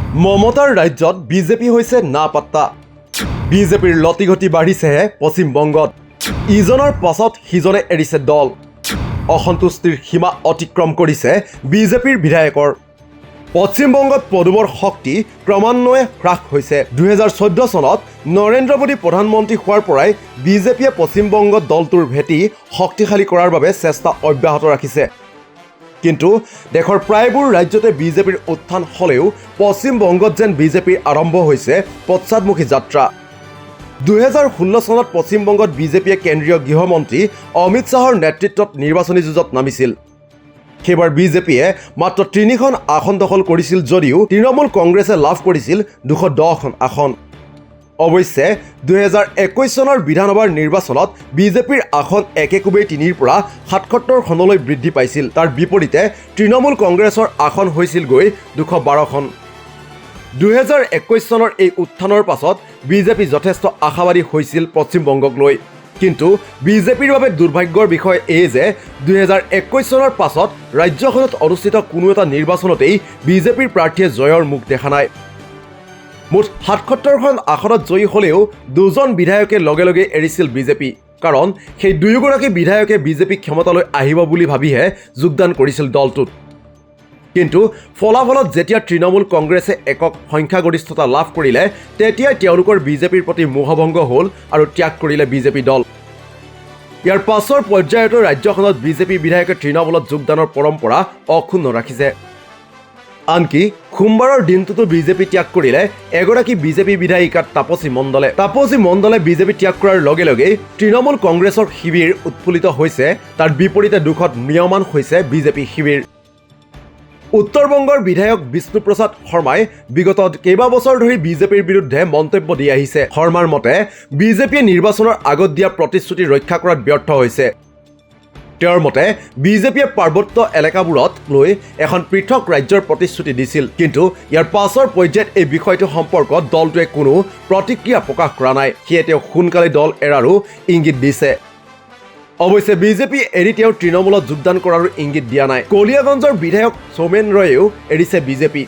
মমতাৰ ৰাজ্যত বিজেপি হৈছে না পাত্তা। বিজেপিৰ লতিঘটি বাঢ়িছেহে পশ্চিমবংগত। ইজনৰ পাছত সিজনে এৰিছে দল। অসন্তুষ্টিৰ সীমা অতিক্ৰম কৰিছে বিজেপিৰ বিধায়কৰ। পশ্চিমবংগত পদুমৰ শক্তি ক্ৰমান্বয়ে হ্ৰাস হৈছে। 2014 চনত নৰেন্দ্ৰ মোদী প্ৰধানমন্ত্ৰী হোৱাৰ পৰাই বিজেপিয়ে পশ্চিমবংগত দলটোৰ ভেটি শক্তিশালী কৰাৰ বাবে চেষ্টা অব্যাহত ৰাখিছে। কিন্তু দেশৰ প্ৰায়বোৰ ৰাজ্যতে বিজেপিৰ উত্থান হ'লেও পশ্চিমবংগত যেন বিজেপিৰ আৰম্ভ হৈছে পশ্চাদমুখী যাত্ৰা। 2016 চনত পশ্চিমবংগত বিজেপিয়ে কেন্দ্ৰীয় গৃহমন্ত্ৰী অমিত শ্বাহৰ নেতৃত্বত নিৰ্বাচনী যুঁজত নামিছিল। সেইবাৰ বিজেপিয়ে মাত্ৰ 3খন আসন দখল কৰিছিল যদিও তৃণমূল কংগ্ৰেছে লাভ কৰিছিল 210খন আসন। অৱশ্যে 2021 চনৰ বিধানসভাৰ নিৰ্বাচনত বিজেপিৰ আসন একেকোবেই 3ৰ পৰা 77খনলৈ বৃদ্ধি পাইছিল। তাৰ বিপৰীতে তৃণমূল কংগ্ৰেছৰ আসন হৈছিলগৈ 212খন। 2021 চনৰ এই উত্থানৰ পাছত বিজেপি যথেষ্ট আশাবাদী হৈছিল পশ্চিমবংগক লৈ। কিন্তু বিজেপিৰ বাবে দুৰ্ভাগ্যৰ বিষয় এই যে 2021 চনৰ পাছত ৰাজ্যখনত অনুষ্ঠিত কোনো এটা নিৰ্বাচনতেই বিজেপিৰ প্ৰাৰ্থীয়ে জয়ৰ মুখ দেখা নাই। মুঠ 77খন আসনত জয়ী হ'লেও 2জন বিধায়কে লগে লগে এৰিছিল বিজেপি। কাৰণ সেই দুয়োগৰাকী বিধায়কে বিজেপি ক্ষমতালৈ আহিব বুলি ভাবিহে যোগদান কৰিছিল দলটোত। কিন্তু ফলাফলত যেতিয়া তৃণমূল কংগ্ৰেছে একক সংখ্যাগৰিষ্ঠতা লাভ কৰিলে তেতিয়াই তেওঁলোকৰ বিজেপিৰ প্ৰতি মোহভংগ হ'ল আৰু ত্যাগ কৰিলে বিজেপি দল। ইয়াৰ পাছৰ পৰ্যায়তো ৰাজ্যখনত বিজেপি বিধায়কে তৃণমূলত যোগদানৰ পৰম্পৰা অক্ষুণ্ণ ৰাখিছে। আনকি সোমবাৰৰ দিনটোতো বিজেপি ত্যাগ কৰিলে এগৰাকী বিজেপি বিধায়িকা তাপসী মণ্ডলে। তাপসী মণ্ডলে বিজেপি ত্যাগ কৰাৰ লগে লগেই তৃণমূল কংগ্ৰেছৰ শিবিৰ উৎফুল্লিত হৈছে। তাৰ বিপৰীতে দুখত ম্ৰিয়মান হৈছে বিজেপি শিবিৰ। উত্তৰবংগৰ বিধায়ক বিষ্ণুপ্ৰসাদ শৰ্মাই বিগত কেইবাবছৰ ধৰি বিজেপিৰ বিৰুদ্ধে মন্তব্য দি আহিছে। শৰ্মাৰ মতে বিজেপিয়ে নিৰ্বাচনৰ আগত দিয়া প্ৰতিশ্ৰুতি ৰক্ষা কৰাত ব্যৰ্থ হৈছে। তেওঁৰ মতে বিজেপিয়ে পাৰ্বত্য এলেকাবোৰত লৈ এখন পৃথক ৰাজ্যৰ প্ৰতিশ্ৰুতি দিছিল। কিন্তু ইয়াৰ পাছৰ পৰ্যায়ত এই বিষয়টো সম্পৰ্কত দলটোৱে কোনো প্ৰতিক্ৰিয়া প্ৰকাশ কৰা নাই। সেয়ে তেওঁ সোনকালে দল এৰাৰো ইংগিত দিছে। অৱশ্যে বিজেপি এৰি তেওঁ তৃণমূলত যোগদান কৰাৰো ইংগিত দিয়া নাই। কলিয়াগঞ্জৰ বিধায়ক সৌমেন ৰয়েও এৰিছে বিজেপি।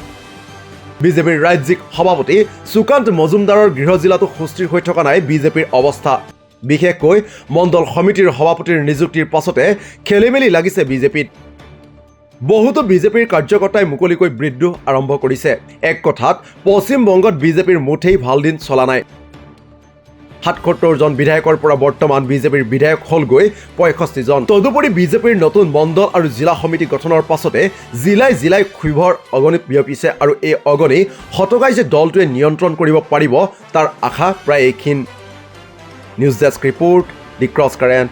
বিজেপিৰ ৰাজ্যিক সভাপতি সুকান্ত মজুমদাৰৰ গৃহ জিলাতো সুস্থিৰ হৈ থকা নাই বিজেপিৰ অৱস্থা। বিশেষকৈ মণ্ডল সমিতিৰ সভাপতিৰ নিযুক্তিৰ পাছতে খেলিমেলি লাগিছে বিজেপিত। বহুতো বিজেপিৰ কাৰ্যকৰ্তাই মুকলিকৈ বিদ্ৰোহ আৰম্ভ কৰিছে। এক কথাত পশ্চিমবংগত বিজেপিৰ মুঠেই ভাল দিন চলা নাই। 77জন বিধায়কৰ পৰা বৰ্তমান বিজেপিৰ বিধায়ক হ'লগৈ 65জন। তদুপৰি বিজেপিৰ নতুন মণ্ডল আৰু জিলা সমিতি গঠনৰ পাছতে জিলাই জিলাই ক্ষোভৰ অগণি বিয়পিছে আৰু এই অগণি হতকাই যে দলটোৱে নিয়ন্ত্ৰণ কৰিব পাৰিব তাৰ আশা প্ৰায় ক্ষীণ। নিউজ ডেস্ক ৰিপোৰ্ট, দি ক্ৰছ কাৰেণ্ট।